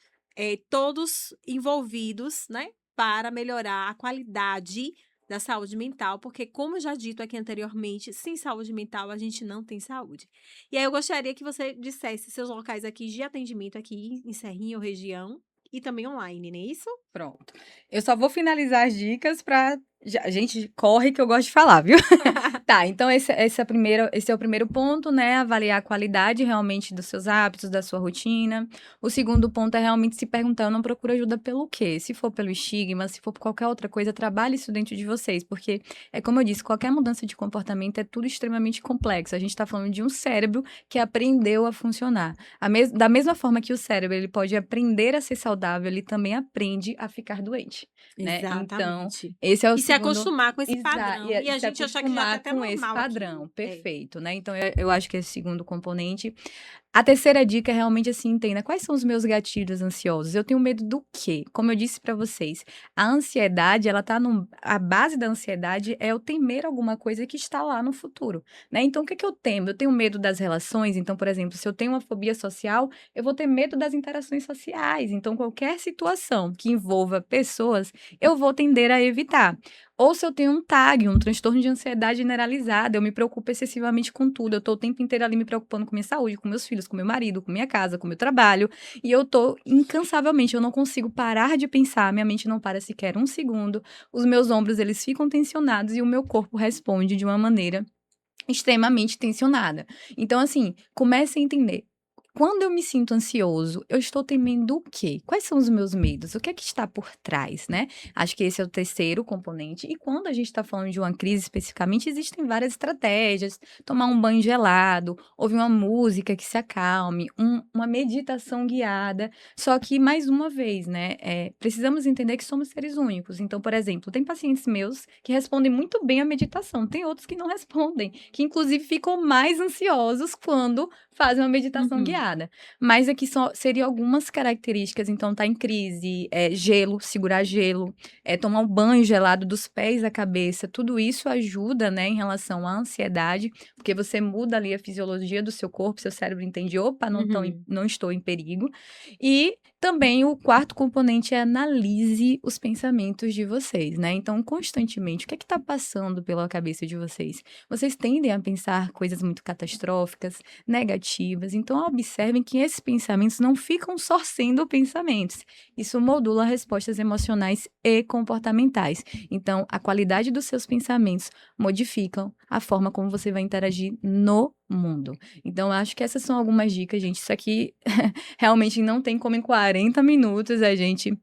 todos envolvidos, né, para melhorar a qualidade da saúde mental, porque, como eu já dito aqui anteriormente, sem saúde mental a gente não tem saúde. E aí eu gostaria que você dissesse seus locais aqui de atendimento aqui em Serrinha ou região e também online, não é isso? Pronto. Eu só vou finalizar as dicas para a gente corre que eu gosto de falar, viu? Tá, então esse é o primeiro ponto, né? Avaliar a qualidade realmente dos seus hábitos, da sua rotina. O segundo ponto é realmente se perguntar: eu não procuro ajuda pelo quê? Se for pelo estigma, se for por qualquer outra coisa, trabalhe isso dentro de vocês, porque é como eu disse, qualquer mudança de comportamento é tudo extremamente complexo. A gente está falando de um cérebro que aprendeu a funcionar. Da mesma forma que o cérebro ele pode aprender a ser saudável, ele também aprende a ficar doente, né? Então, Exatamente. esse é o E se segundo. acostumar com esse padrão. E E a se gente achar que já tá acostumar até com esse normal padrão, aquilo. É. perfeito, né? Então, eu acho que esse segundo componente. A terceira dica é realmente, assim, entenda quais são os meus gatilhos ansiosos. Eu tenho medo do quê? Como eu disse para vocês, a ansiedade, ela tá a base da ansiedade é eu temer alguma coisa que está lá no futuro, né. Então o que que eu temo? Eu tenho medo das relações, então, por exemplo, se eu tenho uma fobia social, eu vou ter medo das interações sociais, então qualquer situação que envolva pessoas, eu vou tender a evitar. Ou se eu tenho um TAG, um transtorno de ansiedade generalizada, eu me preocupo excessivamente com tudo, eu tô o tempo inteiro ali me preocupando com minha saúde, com meus filhos, com meu marido, com minha casa, com meu trabalho, e eu tô incansavelmente, eu não consigo parar de pensar, minha mente não para sequer um segundo, os meus ombros eles ficam tensionados e o meu corpo responde de uma maneira extremamente tensionada. Então, assim, comece a entender. Quando eu me sinto ansioso, eu estou temendo o quê? Quais são os meus medos? O que é que está por trás, né? Acho que esse é o terceiro componente. E quando a gente está falando de uma crise especificamente, existem várias estratégias. Tomar um banho gelado, ouvir uma música que se acalme, uma meditação guiada. Só que, mais uma vez, né? Precisamos entender que somos seres únicos. Então, por exemplo, tem pacientes meus que respondem muito bem à meditação, tem outros que não respondem, que inclusive ficam mais ansiosos quando fazem uma meditação Uhum, guiada. Mas aqui só seriam algumas características, então tá em crise, gelo, segurar gelo, tomar um banho gelado dos pés à cabeça, tudo isso ajuda, né, em relação à ansiedade, porque você muda ali a fisiologia do seu corpo, seu cérebro entende: "Opa, uhum. não estou em perigo". E também o quarto componente é analise os pensamentos de vocês, né, então constantemente, o que é que tá passando pela cabeça de vocês? Vocês tendem a pensar coisas muito catastróficas, negativas. Então, observem que esses pensamentos não ficam só sendo pensamentos. Isso modula respostas emocionais e comportamentais. Então, a qualidade dos seus pensamentos modificam a forma como você vai interagir no mundo. Então, eu acho que essas são algumas dicas, gente. Isso aqui realmente não tem como em 40 minutos a gente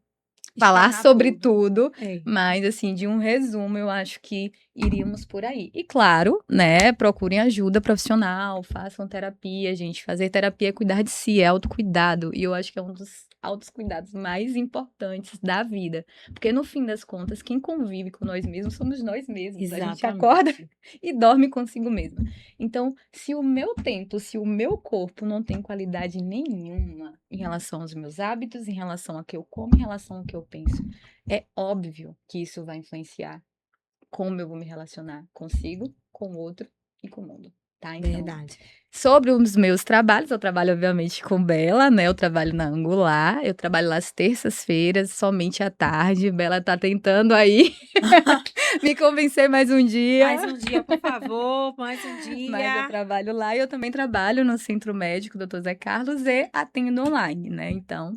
falar Explanar sobre tudo. tudo, É. mas assim, de um resumo, eu acho que iríamos por aí. E claro, né, procurem ajuda profissional, façam terapia, gente. Fazer terapia é cuidar de si, é autocuidado. E eu acho que é um dos autocuidados mais importantes da vida. Porque no fim das contas, quem convive com nós mesmos somos nós mesmos. A gente acorda Exatamente. e dorme consigo mesmo. Então, se o meu tempo, se o meu corpo não tem qualidade nenhuma em relação aos meus hábitos, em relação ao que eu como, em relação ao que eu penso, é óbvio que isso vai influenciar como eu vou me relacionar consigo, com o outro e com o mundo, tá? Então, Verdade. sobre os meus trabalhos, eu trabalho obviamente com Bela, né, eu trabalho na Angular, eu trabalho lá às terças-feiras, somente à tarde, Bela tá tentando aí me convencer mais um dia. Mais um dia, por favor, mais um Mas eu dia. trabalho lá e eu também trabalho no Centro Médico Doutor Zé Carlos e atendo online, né, então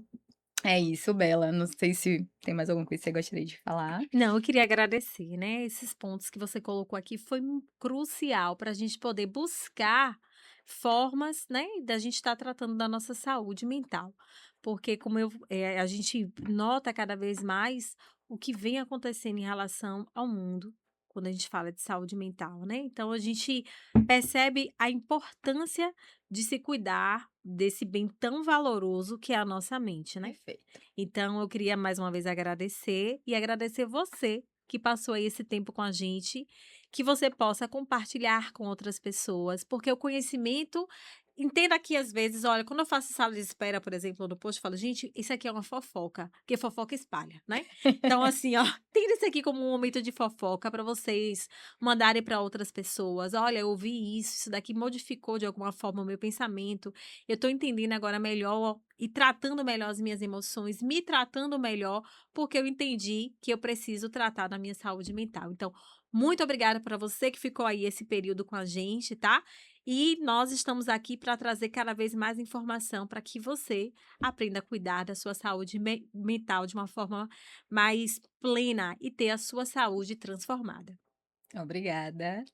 é isso, Bela. Não sei se tem mais alguma coisa que você gostaria de falar. Não, eu queria agradecer, né, esses pontos que você colocou aqui foi crucial para a gente poder buscar formas, né, da gente estar tratando da nossa saúde mental. Porque como a gente nota cada vez mais o que vem acontecendo em relação ao mundo, quando a gente fala de saúde mental, né. Então a gente percebe a importância de se cuidar desse bem tão valoroso que é a nossa mente, né. Perfeito. Então eu queria mais uma vez agradecer e agradecer você que passou aí esse tempo com a gente, que você possa compartilhar com outras pessoas, porque o conhecimento entenda que às vezes, olha, quando eu faço sala de espera, por exemplo, no posto, eu falo: "Gente, isso aqui é uma fofoca", porque fofoca espalha, né. Então assim, ó, entenda isso aqui como um momento de fofoca para vocês mandarem para outras pessoas: "Olha, eu ouvi isso daqui modificou de alguma forma o meu pensamento, eu estou entendendo agora melhor e tratando melhor as minhas emoções, me tratando melhor, porque eu entendi que eu preciso tratar da minha saúde mental". Então, muito obrigada para você que ficou aí esse período com a gente, tá? E nós estamos aqui para trazer cada vez mais informação para que você aprenda a cuidar da sua saúde mental de uma forma mais plena e ter a sua saúde transformada. Obrigada.